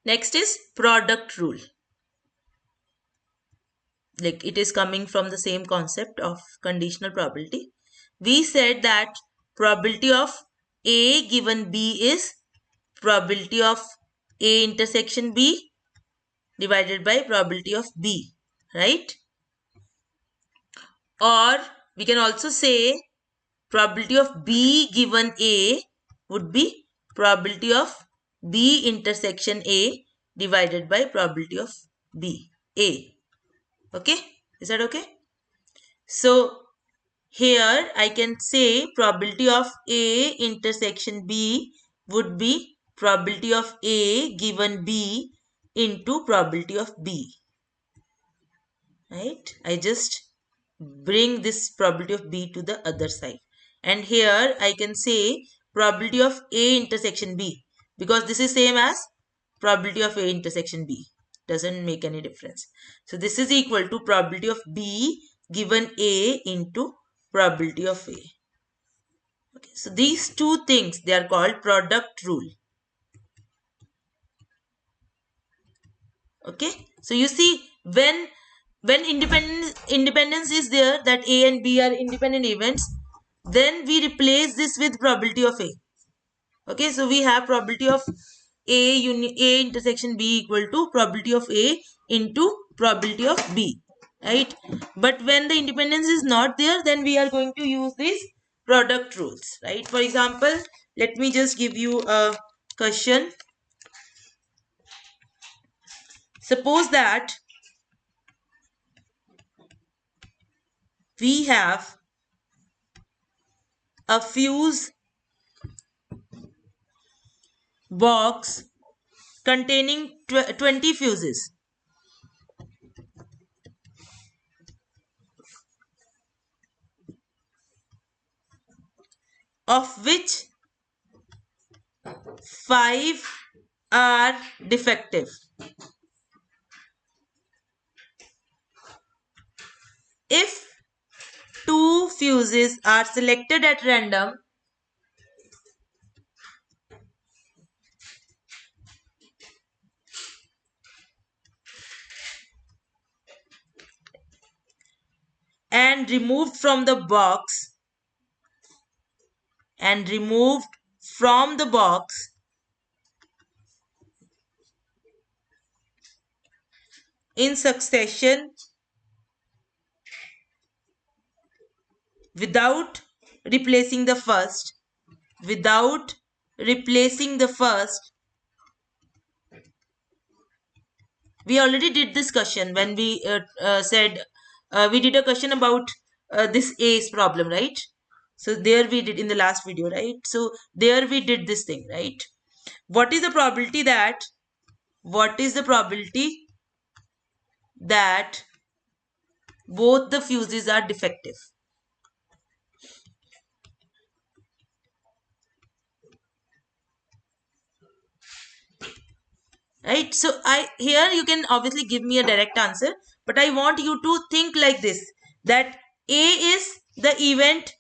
Next is product rule. Like it is coming from the same concept of conditional probability. We said that probability of A given B is probability of A intersection B divided by probability of B, right? Or we can also say probability of B given A would be probability of B intersection A divided by probability of B, A. Okay, is that okay? So here I can say probability of A intersection B would be probability of A given B into probability of B. Right? I just bring this probability of B to the other side. And here I can say probability of A intersection B, because this is same as probability of A intersection B. Doesn't make any difference. So this is equal to probability of B given A into probability of A. Okay, so these two things, they are called product rule. Okay, so you see when independence is there, that A and B are independent events, then we replace this with probability of A. Okay, so we have probability of A intersection B equal to probability of A into probability of B, right? But when the independence is not there, then we are going to use these product rules, right? For example, let me just give you a question. Suppose that we have a fuse box containing 20 fuses. Of which 5 are defective. If 2 fuses are selected at random, and removed from the box, in succession without replacing the first, we already did this question when we said we did a question about this A's problem, right? So there we did in the last video, right? So there we did this thing, right? What is the probability that both the fuses are defective? Right? So here you can obviously give me a direct answer, but I want you to think like this, that A is the event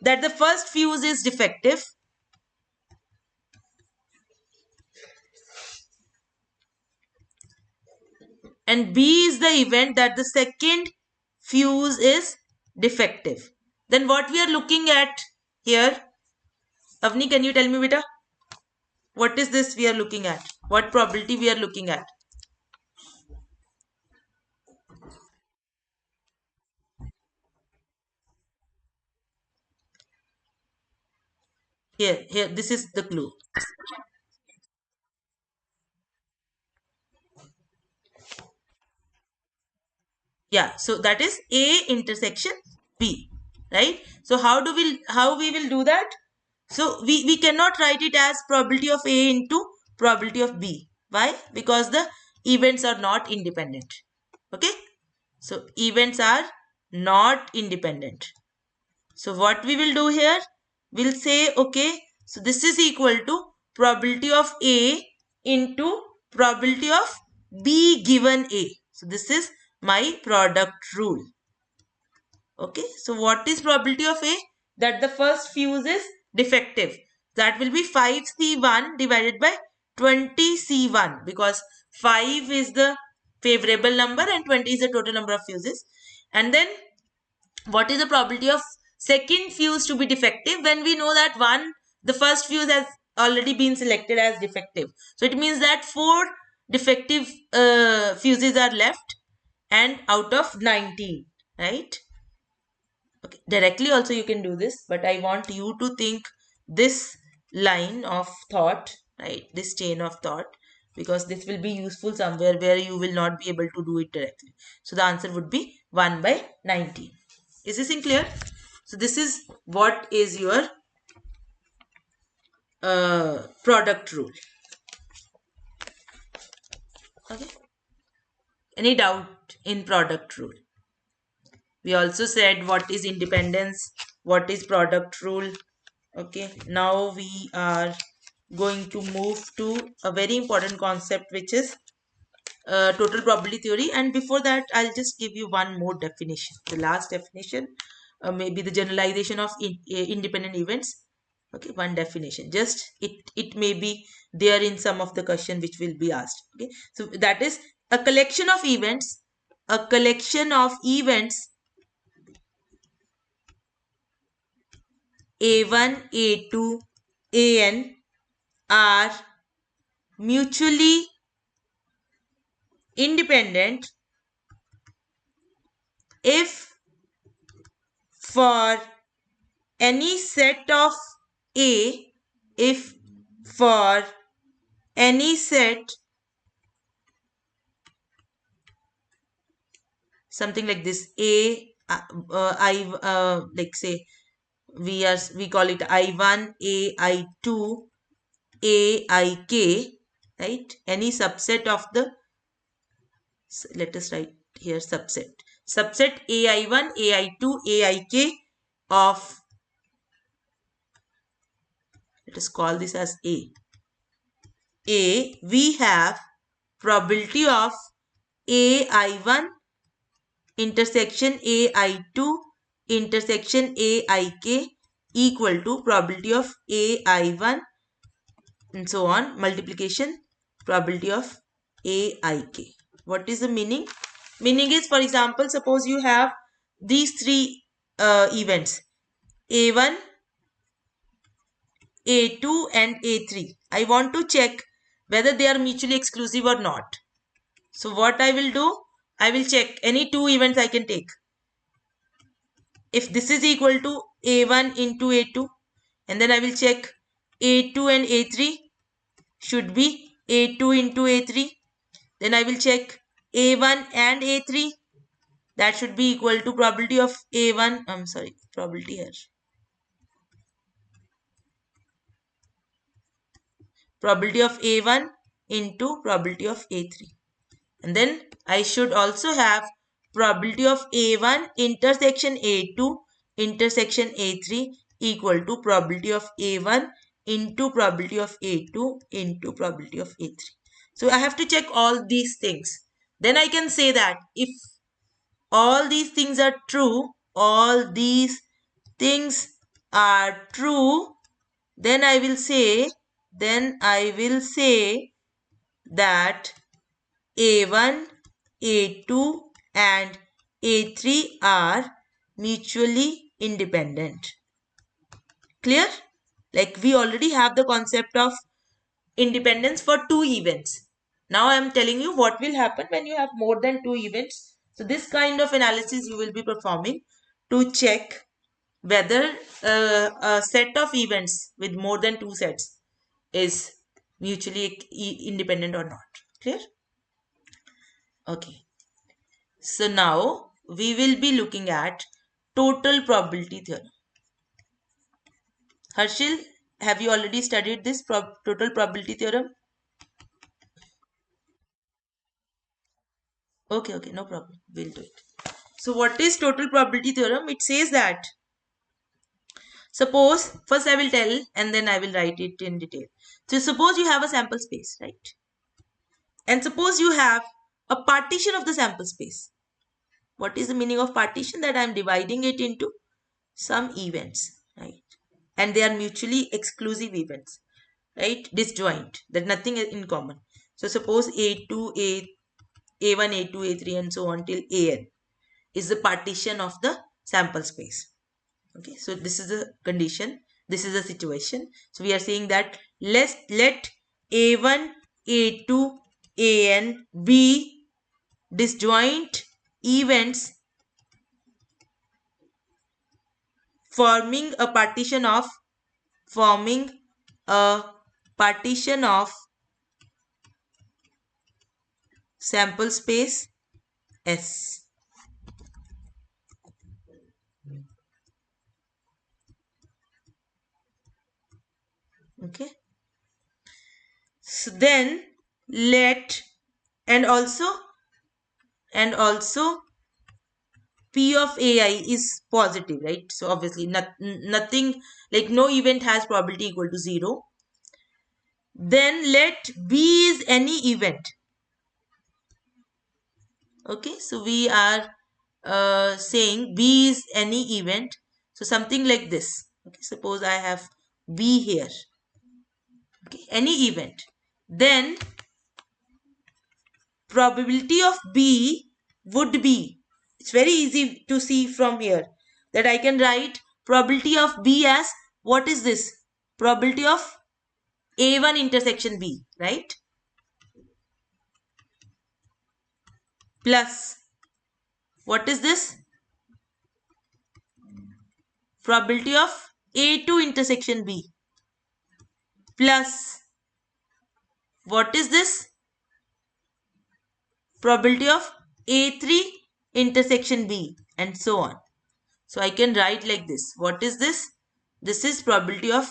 that the first fuse is defective, and B is the event that the second fuse is defective. Then what we are looking at here, Avni, can you tell me, beta? What is this we are looking at? What probability we are looking at? Here, this is the clue. Yeah, so that is A intersection B, right? So how we will do that? So we cannot write it as probability of A into probability of B. Why? Because the events are not independent. Okay? So events are not independent. So what we will do here? We'll say, okay, so this is equal to probability of A into probability of B given A. So this is my product rule. Okay, so what is probability of A? That the first fuse is defective. That will be 5C1 divided by 20C1 because 5 is the favorable number and 20 is the total number of fuses. And then what is the probability of second fuse to be defective when we know that the first fuse has already been selected as defective. So it means that 4 defective fuses are left and out of 19, right? Okay, directly also you can do this, but I want you to think this line of thought, right? This chain of thought, because this will be useful somewhere where you will not be able to do it directly. So the answer would be 1 by 19. Is this in clear? So this is what is your product rule. Okay. Any doubt in product rule? We also said what is independence, what is product rule. Okay, now we are going to move to a very important concept, which is total probability theory. And before that, I'll just give you one more definition. The last definition, maybe the generalization of independent events. Okay, one definition. Just it may be there in some of the question which will be asked. Okay, so that is a collection of events. A collection of events A1, A2, AN are mutually independent if for any set of A, if for any set something like this A, like say we call it I1, A, I2, A, I, K, right? Any subset of the, let us write here subset AI1, AI2, AIK of, let us call this as A. We have probability of AI1 intersection AI2 intersection AIK equal to probability of AI1 and so on multiplication probability of AIK. What is the meaning? Meaning is, for example, suppose you have these 3 events A1, A2 and A3. I want to check whether they are mutually exclusive or not. So what I will do, I will check any 2 events I can take. If this is equal to A1 into A2, and then I will check A2 and A3 should be A2 into A3. Then I will check A1 and A3. That should be equal to probability of A1. I'm sorry, probability here. Probability of A1 into probability of A3. And then I should also have probability of A1 intersection A2 intersection A3 equal to probability of A1 into probability of A2 into probability of A3. So I have to check all these things. Then I can say that if all these things are true, all these things are true, then I will say that A1, A2 and A3 are mutually independent. Clear? Like we already have the concept of independence for 2 events. Now I am telling you what will happen when you have more than 2 events. So this kind of analysis you will be performing to check whether a set of events with more than 2 sets is mutually independent or not. Clear? Okay. So now we will be looking at total probability theorem. Harshil, have you already studied this total probability theorem? Okay, no problem. We'll do it. So what is total probability theorem? It says that suppose, first I will tell and then I will write it in detail. So suppose you have a sample space, right? And suppose you have a partition of the sample space. What is the meaning of partition? That I am dividing it into some events, right? And they are mutually exclusive events, right? Disjoint, that nothing is in common. So suppose A2, A1, A2, A3 and so on till AN is the partition of the sample space. Okay, so this is the condition, this is the situation. So we are saying that let A1, A2, AN be disjoint events forming a partition of sample space S. Okay, so then let and also P of AI is positive, right? So obviously nothing, like no event has probability equal to 0. Then let B is any event. Okay, so we are saying B is any event. So something like this. Okay, suppose I have B here. Okay, any event. Then probability of B would be, it's very easy to see from here, that I can write probability of B as, what is this? Probability of A1 intersection B, right? Plus, what is this? Probability of A2 intersection B. Plus, what is this? Probability of A3 intersection B, and so on. So I can write like this. What is this? This is probability of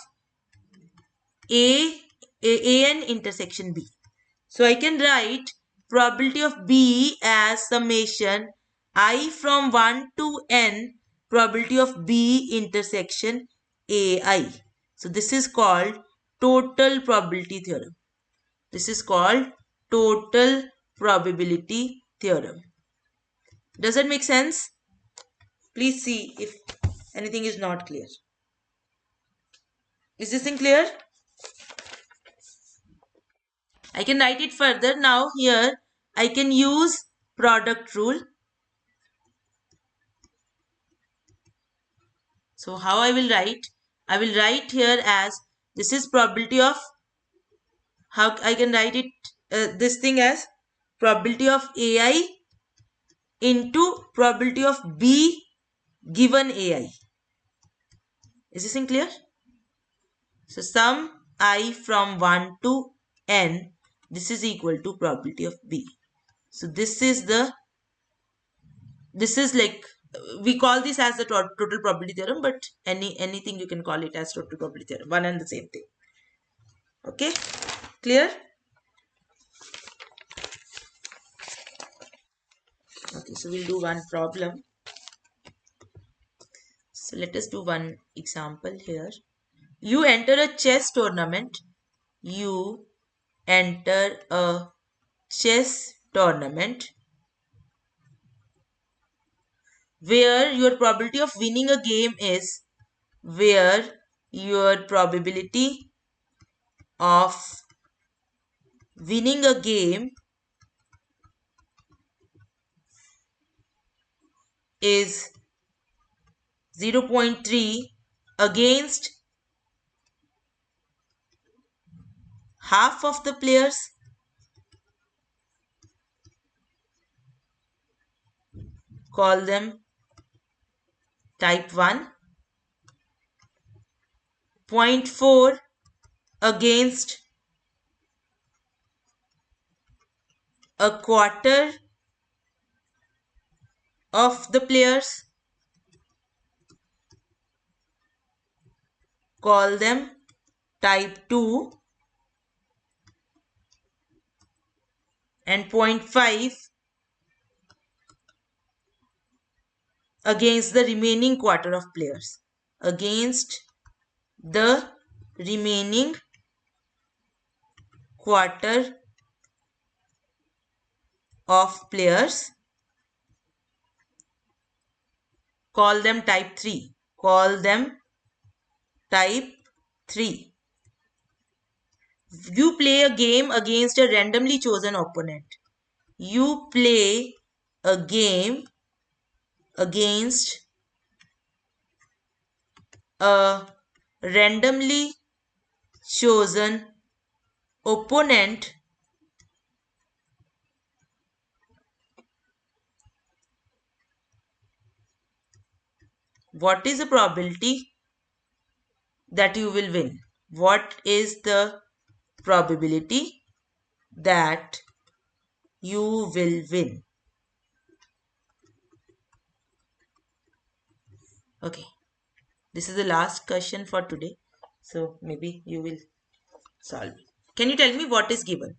AN intersection B. So I can write probability of B as summation I from 1 to n probability of B intersection AI. So this is called total probability theorem. This is called total probability theorem. Does that make sense? Please see if anything is not clear. Is this thing clear? I can write it further. Now here I can use product rule. So how I will write? I will write here as, this is probability of, how I can write it, this thing as probability of AI into probability of B given AI. Is this thing clear? So sum I from 1 to n, this is equal to probability of B. So this is like, we call this as the total probability theorem, but anything you can call it as total probability theorem, one and the same thing. Okay, clear? Okay, so we'll do one problem. So let us do one example here. You enter a chess tournament. You enter a chess tournament where your probability of winning a game is, where your probability of winning a game is 0.3 against half of the players. Call them type 1. 0.4 against a quarter of the players. Call them type 2. And 0.5 against the remaining quarter of players. Against the remaining quarter of players. Call them type 3. Call them type 3. You play a game against a randomly chosen opponent. You play a game against a randomly chosen opponent what is the probability that you will win? What is the probability that you will win? Okay, this is the last question for today. So maybe you will solve it. Can you tell me what is given?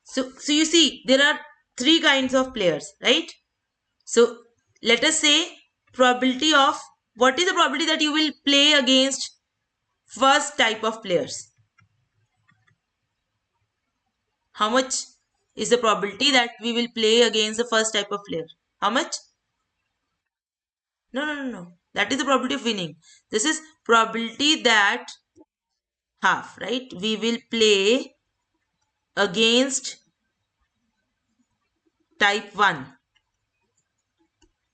So you see, there are three kinds of players, right? So let us say probability of, what is the probability that you will play against first type of players? How much is the probability that we will play against the first type of player? How much? No. That is the probability of winning. This is probability that half, right? We will play against type 1.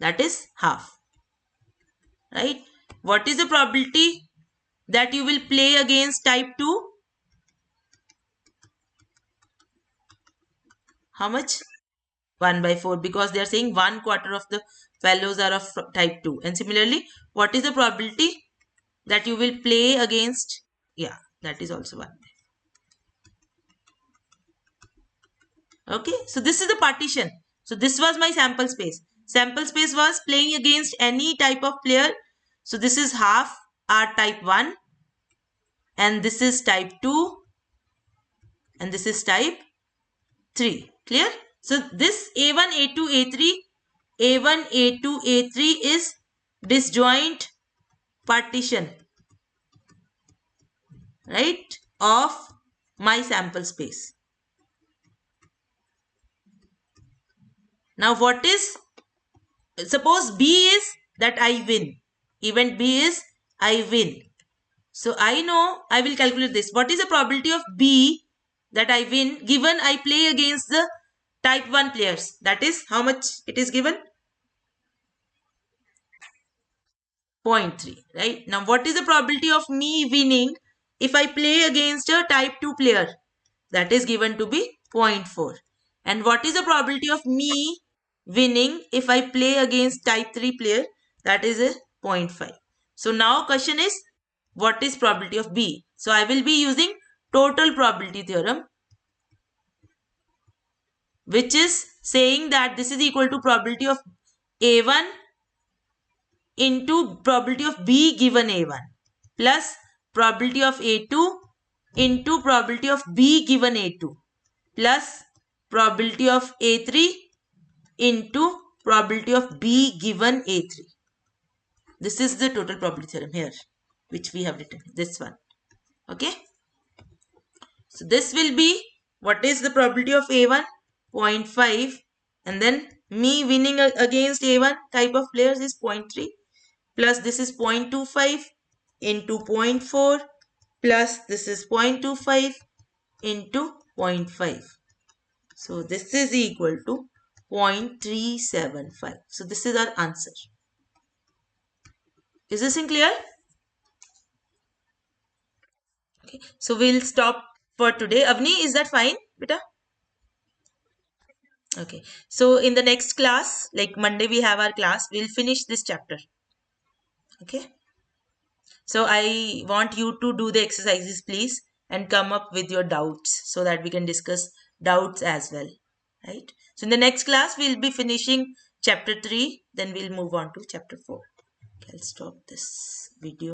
That is half, right? What is the probability that you will play against type 2? How much? 1 by 4, because they are saying 1/4 of the fellows are of type 2. And similarly, what is the probability that you will play against? Yeah, that is also 1. Okay, so this is the partition. So this was my sample space. Sample space was playing against any type of player. So this is half are type 1 and this is type 2 and this is type 3. Clear? So this A1, A2, A3, A1, A2, A3 is disjoint partition, right, of my sample space. Now what is, suppose B is that I win. Event B is I win. So I know I will calculate this. What is the probability of B that I win given I play against the type 1 players? That is how much it is given? 0.3, right? Now what is the probability of me winning if I play against a type 2 player? That is given to be 0.4. And what is the probability of me winning if I play against type 3 player? That is a 0.5. So now question is, what is probability of B? So I will be using total probability theorem, which is saying that this is equal to probability of A1 into probability of B given A1 plus probability of A2 into probability of B given A2 plus probability of A3 into probability of B given A3. This is the total probability theorem here, which we have written, this one. Okay. So this will be, what is the probability of A1? 0.5, and then me winning against A1 type of players is 0.3, plus this is 0.25 into 0.4 plus this is 0.25 into 0.5. So this is equal to 0.375. So this is our answer. Is this in clear? Okay. So we'll stop for today. Avni, is that fine, beta? Okay. So in the next class, like Monday we have our class, we'll finish this chapter. Okay. So I want you to do the exercises, please, and come up with your doubts so that we can discuss doubts as well. Right. So in the next class, we'll be finishing chapter 3. Then we'll move on to chapter 4. Okay, I'll stop this video.